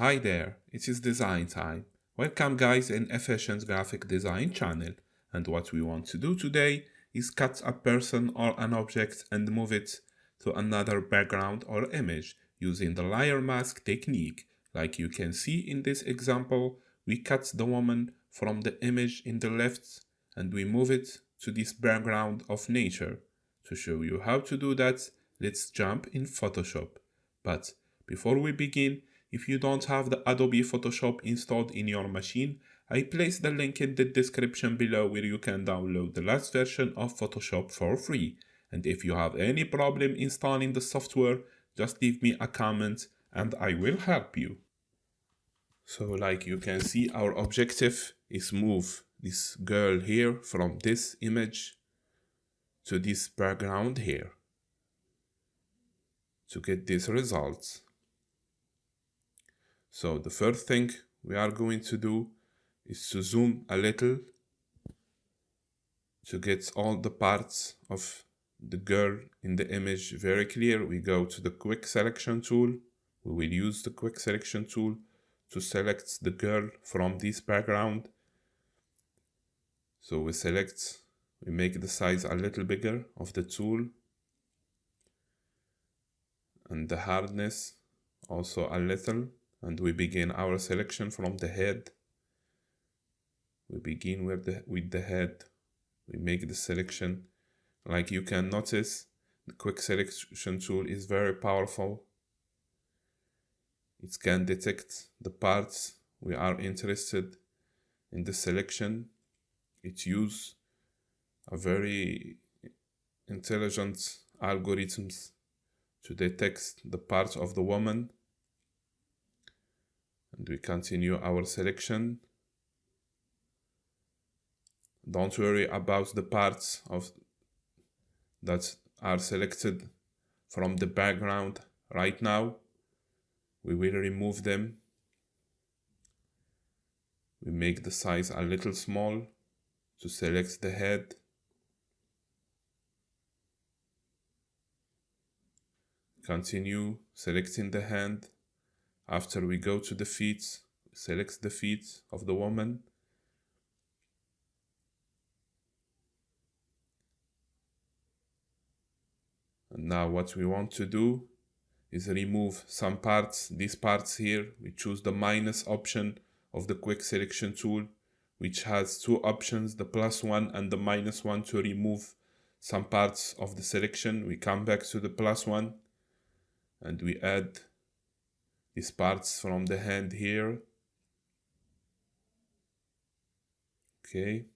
Hi there, it is design time. Welcome guys in Efficient Graphic Design channel. And what we want to do today is cut a person or an object and move it to another background or image using the layer mask technique. Like you can see in this example, we cut the woman from the image in the left and we move it to this background of nature. To show you how to do that, let's jump in Photoshop. But before we begin, if you don't have the Adobe Photoshop installed in your machine, I place the link in the description below where you can download the last version of Photoshop for free. And if you have any problem installing the software, just leave me a comment and I will help you. So like you can see, our objective is move this girl here from this image to this background here to get these results. So the first thing we are going to do is to zoom a little to get all the parts of the girl in the image very clear. We go to the quick selection tool. We will use the quick selection tool to select the girl from this background. So we make the size a little bigger of the tool and the hardness also a little. And we begin our selection from the head. We begin with the head. We make the selection. Like you can notice, the quick selection tool is very powerful. It can detect the parts we are interested in the selection. It uses a very intelligent algorithms to detect the parts of the woman. And we continue our selection. Don't worry about the parts that are selected from the background right now. We will remove them. We make the size a little small to select the head. Continue selecting the hand. After we go to the feet, select the feet of the woman. And now what we want to do is remove some parts, these parts here. We choose the minus option of the quick selection tool, which has two options, the +1 and the -1 to remove some parts of the selection. We come back to the +1 and we add these parts from the hand here. Okay.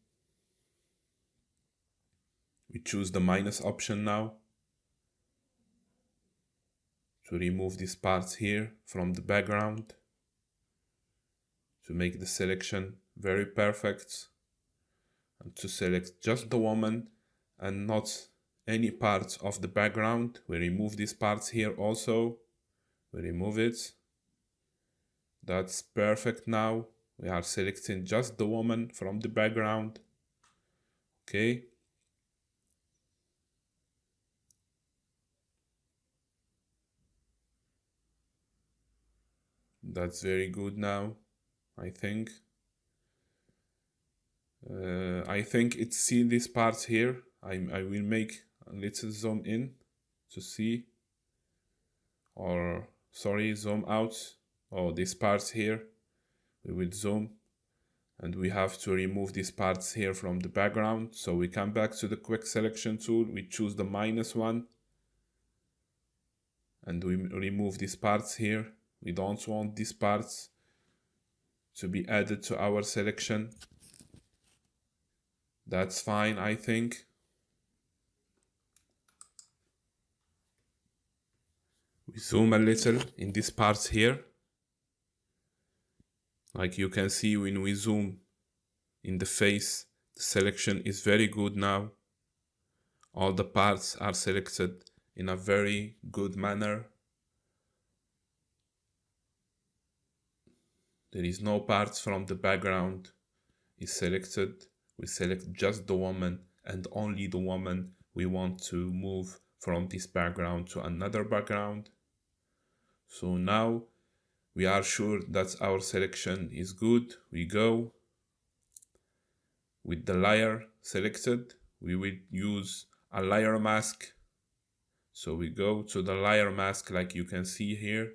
We choose the minus option now to remove these parts here from the background to make the selection very perfect and to select just the woman and not any part of the background. We remove these parts here also. We remove it. That's perfect now. We are selecting just the woman from the background. Okay. That's very good now, I think. I think it's seen these parts here. I will make a little zoom in to see. Or, sorry, zoom out. Oh, these parts here, we will zoom and we have to remove these parts here from the background. So we come back to the quick selection tool, we choose the -1 and we remove these parts here. We don't want these parts to be added to our selection. That's fine, I think. We zoom a little in these parts here. Like you can see, when we zoom in the face, the selection is very good now. All the parts are selected in a very good manner. There is no parts from the background is selected. We select just the woman and only the woman we want to move from this background to another background. So now we are sure that our selection is good, we go with the layer selected. We will use a layer mask. So we go to the layer mask like you can see here.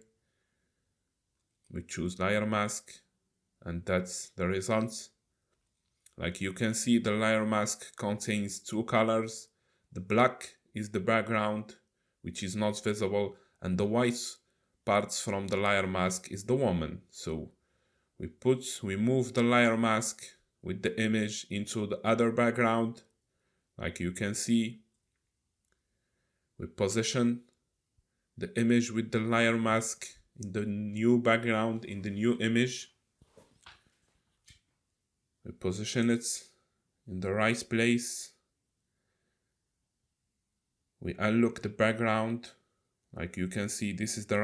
We choose layer mask and that's the result. Like you can see, the layer mask contains two colors. The black is the background, which is not visible, and the white parts from the layer mask is the woman. So we move the layer mask with the image into the other background. Like you can see, we position the image with the layer mask in the new background, in the new image. We position it in the right place. We unlock the background. Like you can see, this is the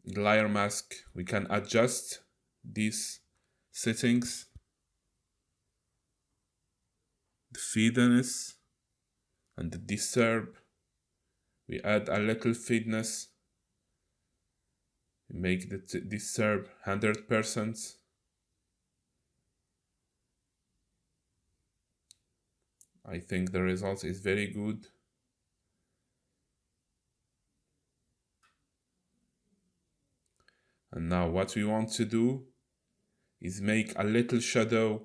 layer mask. We can adjust these settings, the feediness and the disturb. We add a little feedness. We make the disturb 100%. I think the result is very good. And now what we want to do is make a little shadow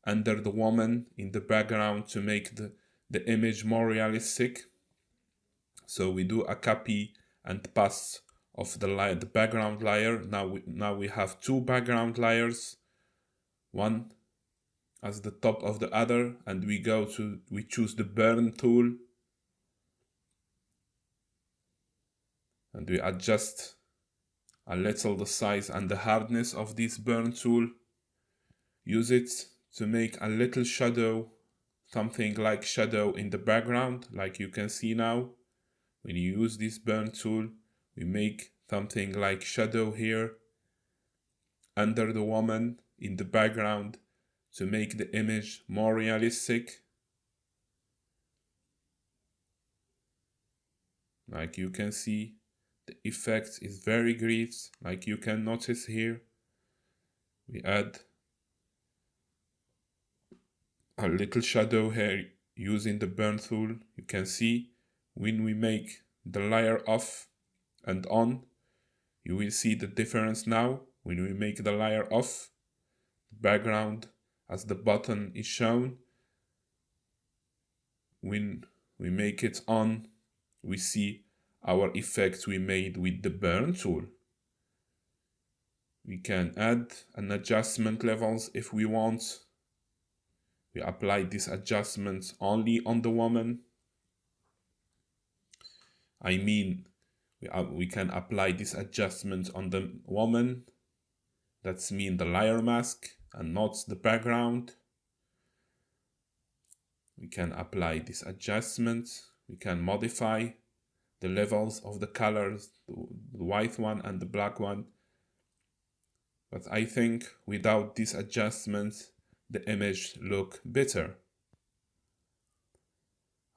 under the woman in the background to make the image more realistic. So we do a copy and paste of the background layer. Now we have two background layers, one as the top of the other, and we choose the burn tool and we adjust a little the size and the hardness of this burn tool. Use it to make a little shadow, something like shadow in the background. Like you can see now, when you use this burn tool, we make something like shadow here under the woman in the background to make the image more realistic. Like you can see, the effect is very great. Like you can notice here, we add a little shadow here using the burn tool. You can see when we make the layer off and on, you will see the difference now. When we make the layer off, the background as the button is shown. When we make it on, we see our effect we made with the burn tool. We can add an adjustment levels if we want. We apply this adjustment only on the woman. I mean, we can apply this adjustment on the woman. That's mean the layer mask and not the background. We can apply this adjustment. We can modify the levels of the colors, the white one and the black one. But I think without this adjustment, the image look better.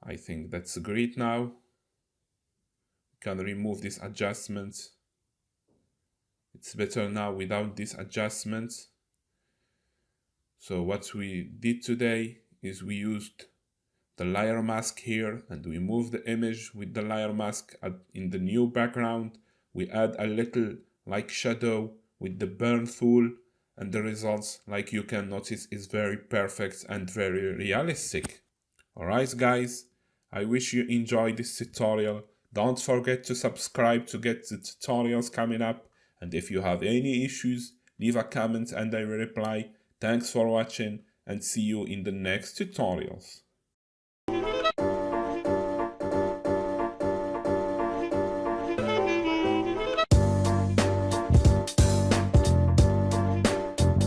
I think that's great now. We can remove this adjustment. It's better now without this adjustment. So what we did today is we used the layer mask here and we move the image with the layer mask in the new background. We add a little like shadow with the burn tool, and the results, like you can notice, is very perfect and very realistic. Alright guys, I wish you enjoyed this tutorial. Don't forget to subscribe to get the tutorials coming up, and if you have any issues, leave a comment and I will reply. Thanks for watching and see you in the next tutorials.